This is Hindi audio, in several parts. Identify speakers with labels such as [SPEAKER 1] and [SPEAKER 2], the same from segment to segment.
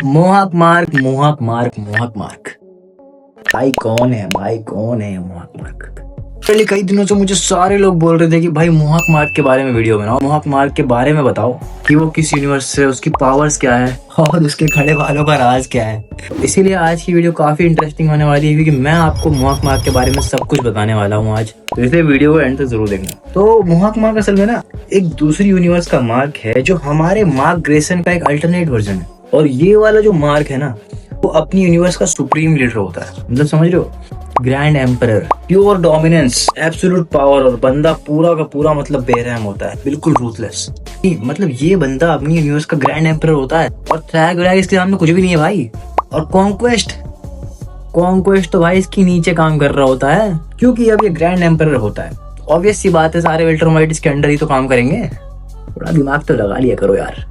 [SPEAKER 1] मोहक मार्क मोहक मार्क मोहक मार्क। भाई कौन है मोहक मार्क? पहले कई दिनों से मुझे सारे लोग बोल रहे थे कि भाई मोहक मार्क के बारे में वीडियो बनाओ, मोहक मार्क के बारे में बताओ कि वो किस यूनिवर्स से, उसकी पावर्स क्या है और उसके खड़े बालों का राज क्या है। इसीलिए आज की वीडियो काफी इंटरेस्टिंग होने वाली है क्योंकि मैं आपको मोहक मार्क के बारे में सब कुछ बताने वाला हूँ आज, तो इसलिए वीडियो को एंड तक जरूर देखना। तो मोहक मार्क असल में ना एक दूसरी यूनिवर्स का मार्क है जो हमारे मार्क ग्रेसन का एक अल्टरनेट वर्जन है। और ये वाला जो मार्क है ना वो अपनी यूनिवर्स का सुप्रीम लीडर होता है, मतलब समझ रहे हो, grand emperor, pure dominance, absolute power. और बंदा पूरा का पूरा मतलब बेरहम होता है, बिल्कुल रूथलेस। मतलब ये बंदा अपनी यूनिवर्स का ग्रैंड एम्परर होता है और ट्रैक व्रैक इसके सामने कुछ भी नहीं है भाई। और कॉन्क्वेस्ट तो भाई इसकी नीचे काम कर रहा होता है क्योंकि अब ये ग्रैंड एम्परर होता है। ऑब्वियस सी बात है सारे विल्ट्रोमाइट इसके अंडर ही तो काम करेंगे, थोड़ा दिमाग तो लगा लिया करो यार।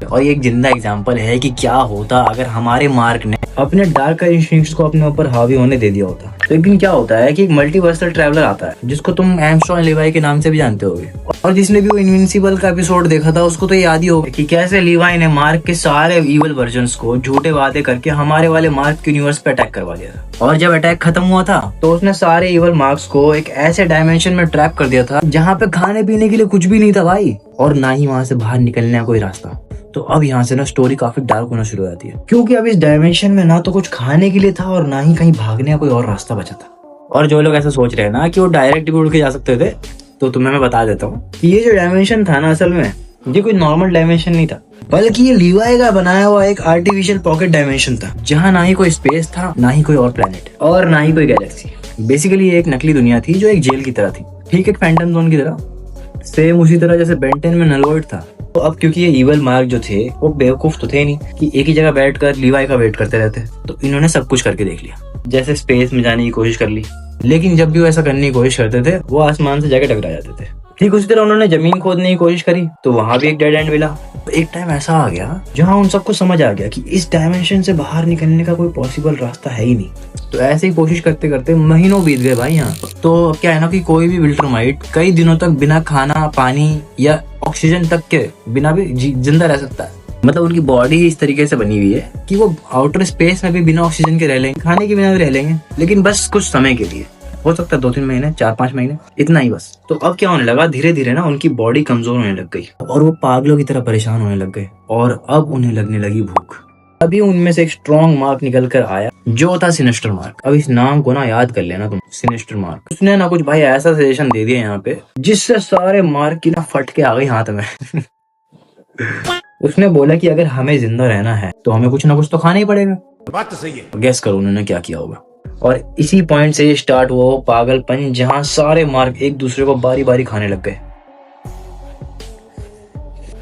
[SPEAKER 1] और ये एक जिंदा एग्जांपल है कि क्या होता अगर हमारे मार्क ने अपने डार्कर इंस्टिंक्ट्स को अपने ऊपर हावी होने दे दिया होता। तो एक दिन क्या होता है कि एक मल्टीवर्सल ट्रैवलर आता है जिसको तुम आर्मस्ट्रांग लीवाई के नाम से भी जानते होगे, और जिसने भी वो इनविंसिबल का एपिसोड देखा था उसको तो याद ही होगा कि कैसे लीवाई ने मार्क के सारे इवल वर्जन्स को झूठे वादे करके हमारे वाले मार्क के यूनिवर्स पे अटैक करवा दिया था। और जब अटैक खत्म हुआ था तो उसने सारे इवल मार्क्स को एक ऐसे डायमेंशन में ट्रैप कर दिया था जहाँ पे खाने पीने के लिए कुछ भी नहीं था भाई, और ना ही वहां से बाहर निकलने का कोई रास्ता। तो अब यहाँ से ना स्टोरी काफी डार्क होना शुरू हो जाती है क्योंकि अब इस डायमेंशन में ना तो कुछ खाने के लिए था और ना ही कहीं भागने का कोई और रास्ता बचा था। और जो लोग ऐसा सोच रहे हैं ना कि वो डायरेक्ट भी उड़ के जा सकते थे, तो तुम्हें मैं बता देता हूँ कि ये जो डायमेंशन था ना असल में ये कोई नॉर्मल डायमेंशन नहीं था, बल्कि ये लीवाई का बनाया हुआ एक आर्टिफिशियल पॉकेट डायमेंशन था जहाँ ना ही कोई स्पेस था, ना ही कोई और प्लेनेट और ना ही कोई गैलेक्सी। बेसिकली ये एक नकली दुनिया थी जो एक जेल की तरह थी, ठीक एक फैंटम जोन की तरह, सेम उसी तरह जैसे बेंटेन में नलवॉइड था। तो अब क्योंकि ये इवल मार्क जो थे वो बेवकूफ तो थे नहीं कि एक ही जगह बैठकर लीवाई का वेट करते रहते, तो इन्होंने सब कुछ करके देख लिया। जैसे स्पेस में जाने की कोशिश कर ली, लेकिन जब भी वो ऐसा करने की कोशिश करते थे वो आसमान से जाके टकरा जाते थे। ठीक उसी तरह उन्होंने जमीन खोदने की कोशिश करी तो वहां भी एक डेड एंड मिला। तो एक टाइम ऐसा आ गया जहां उन सबको समझ आ गया कि इस डायमेंशन से बाहर निकलने का कोई पॉसिबल रास्ता है ही नहीं। तो ऐसे ही कोशिश करते करते महीनों बीत गए भाई यहाँ। तो क्या है ना कि कोई भी विल्ट्रोमाइट कई दिनों तक बिना खाना पानी या ऑक्सीजन तक के बिना भी जिंदा रह सकता है। मतलब उनकी बॉडी ही इस तरीके से बनी हुई है कि वो आउटर स्पेस में भी बिना ऑक्सीजन के रह लेंगे, खाने के बिना भी रह लेंगे, लेकिन बस कुछ समय के लिए, हो सकता है 2-3 महीने, 4-5 महीने, इतना ही बस। तो अब क्या होने लगा, धीरे धीरे ना उनकी बॉडी कमजोर होने लग गई और वो पागलों की तरह परेशान होने लग गए और अब उन्हें लगने लगी भूख। अभी उनमें से एक स्ट्रॉन्ग मार्क निकल कर आया जो था सिनिस्टर मार्क। अब इस नाम को ना याद कर लेना तुम, सिनिस्टर मार्क। उसने ना कुछ भाई ऐसा सजेशन दे दिया यहाँ पे जिससे सारे मार्क की ना फट के आ गई हाथ में। उसने बोला कि अगर हमें जिंदा रहना है तो हमें कुछ ना कुछ तो खाना ही पड़ेगा। बात तो सही है। गेस करो उन्होंने क्या किया होगा। और इसी पॉइंट से स्टार्ट हुआ वो पागलपन जहां सारे मार्क एक दूसरे को बारी बारी खाने लग गए।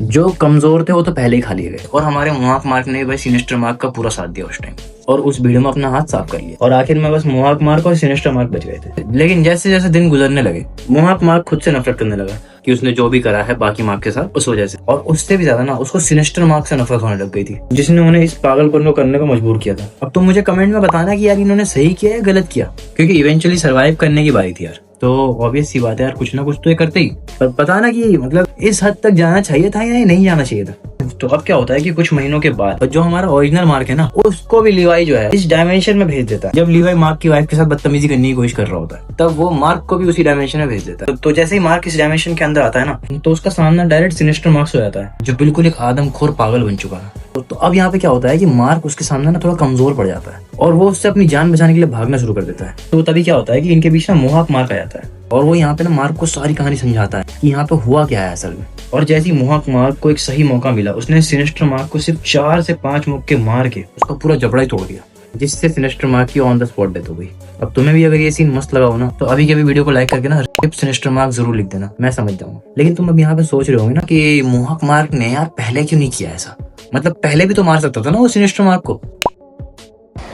[SPEAKER 1] जो कमजोर थे वो तो पहले ही खा लिए गए और हमारे मोहक मार्क ने भाई सिनिस्टर मार्क का पूरा साथ दिया उस टाइम और उस भीड़ में अपना हाथ साफ कर लिया और आखिर में बस मोहक मार्क और सिनिस्टर मार्क बच गए थे। लेकिन जैसे जैसे दिन गुजरने लगे मोहक मार्क खुद से नफरत करने लगा कि उसने जो भी करा है बाकी मार्क के साथ उस वजह से, और उससे भी ज्यादा ना उसको सिनिस्टर मार्क से नफरत होने लग गई थी जिसने उन्हें इस पागलपन को करने को मजबूर किया था। अब तुम मुझे कमेंट में बताना कि यार इन्होंने सही किया या गलत किया, क्योंकि इवेंचुअली सर्वाइव करने की बारी थी यार। तो ऑब्वियस सी बात है यार, कुछ ना कुछ तो ये करते ही, पर पता ना कि मतलब इस हद तक जाना चाहिए था या नहीं जाना चाहिए था। तो अब क्या होता है कि कुछ महीनों के बाद जो हमारा ओरिजिनल मार्क है ना उसको भी लीवाई जो है इस डायमेंशन में भेज देता है। जब लीवाई मार्क की वाइफ के साथ बदतमीजी करने की कोशिश कर रहा होता है तब वो मार्क को भी उसी डायमेंशन में भेज देता है। तो जैसे ही मार्क इस डायमेंशन के अंदर आता है ना तो उसका सामना डायरेक्ट सिनिस्टर मार्क्स हो जाता है जो बिल्कुल एक आदमखोर पागल बन चुका है। तो अब यहाँ पे क्या होता है कि मार्क उसके सामने ना थोड़ा कमजोर पड़ जाता है और वो उससे अपनी जान बचाने के लिए भागना शुरू कर देता है। तो तभी क्या होता है कि इनके बीच ना मोहक मार्क आ जाता है और वो यहाँ पे ना मार्क को सारी कहानी समझाता है कि यहाँ पे हुआ क्या है असल में। और जैसे ही मोहक मार्क को एक सही मौका मिला उसने सिनिस्टर मार्क को सिर्फ 4 से 5 मुक्के मार के उसका पूरा जबड़ा ही तोड़ दिया, जिससे सिनिस्टर मार्क की ऑन द स्पॉट डेथ हो गई। अब तुम्हें भी अगर ये सीन मस्त लगा हो ना तो अभी के भी वीडियो को लाइक करके ना रिप सिनिस्टर मार्क जरूर लिख देना, मैं समझ जाऊंगा। लेकिन तुम अब यहाँ पे सोच रहे होंगे ना कि मोहक मार्क ने यार पहले क्यों नहीं किया ऐसा, मतलब पहले भी तो मार सकता था ना वो सिनिस्टर मार्क को।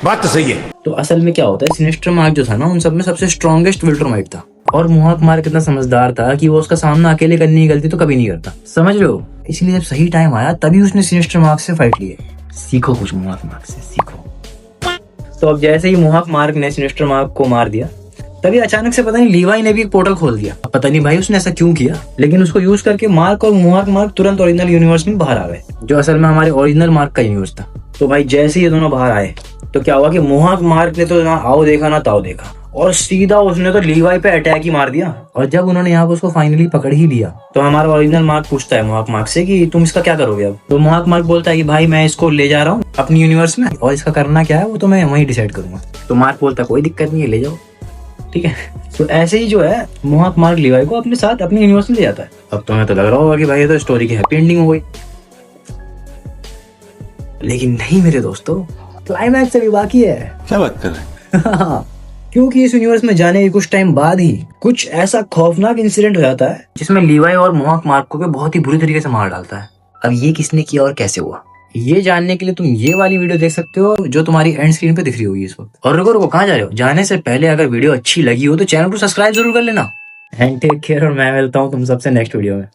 [SPEAKER 1] बात तो सही है। तो असल में क्या होता है, सिनिस्टर मार्क जो था ना उन सब में सबसे स्ट्रॉन्गेस्ट विल्ट्रोमाइट था और मोहक मार्क इतना समझदार था कि वो उसका सामना अकेले करने की गलती तो कभी नहीं करता, समझ रहे हो। इसलिए जब सही टाइम आया तभी उसने सिनिस्टर मार्क से फाइट लिए। सीखो कुछ मोहक मार्क से, सीखो। तो अब जैसे ही मोहक मार्क ने सिनिस्टर मार्क को मार दिया तभी अचानक से पता नहीं लीवाई ने भी एक पोर्टल खोल दिया। पता नहीं भाई उसने ऐसा क्यों किया, लेकिन उसको यूज करके मार्क और मोहक मार्क तुरंत ओरिजिनल यूनिवर्स में बाहर आ गए जो असल में हमारे ओरिजिनल मार्क का यूनिवर्स था। तो भाई जैसे ही ये दोनों बाहर आए तो क्या हुआ कि मोहाक मार्क ने तो ना आओ देखा ना ताओ देखा, और सीधा उसने तो लीवाई पे अटैक ही मार दिया। और जब उन्होंने यहाँ पे उसको फाइनली पकड़ ही लिया तो हमारा ओरिजिनल मार्क पूछता है मोहाक मार्क से कि तुम इसका क्या करोगे अब। तो मोहाक मार्क बोलता है कि भाई मैं इसको ले जा रहा हूँ अपनी यूनिवर्स में, और इसका करना क्या है वो तो मैं वहीं डिसाइड करूंगा। तो मार्क बोलता है कोई दिक्कत नहीं है, ले जाओ, ठीक है। तो ऐसे ही जो है मोहाक मार्क लीवाई को अपने साथ अपनी यूनिवर्स में ले जाता है। अब तुम्हें तो लग रहा होगा कि भाई ये तो स्टोरी की हैप्पी एंडिंग हो गई, लेकिन नहीं मेरे दोस्तों, क्लाइमैक्स अभी बाकी है।
[SPEAKER 2] क्या बात कर रहे हैं?
[SPEAKER 1] क्योंकि इस यूनिवर्स में जाने के कुछ टाइम बाद ही कुछ ऐसा खौफनाक इंसिडेंट हो जाता है जिसमें लीवाई और मोहाक मार्क को बहुत ही बुरी तरीके से मार डालता है। अब ये किसने किया और कैसे हुआ, ये जानने के लिए तुम ये वाली वीडियो देख सकते हो जो तुम्हारी एंड स्क्रीन पे दिख रही होगी इस वक्त। और रुको रुको, कहाँ जा रहे हो? जाने से पहले अगर वीडियो अच्छी लगी हो तो चैनल को सब्सक्राइब जरूर कर लेना। एंड टेक केयर, और मैं मिलता हूँ तुम सबसे नेक्स्ट वीडियो में।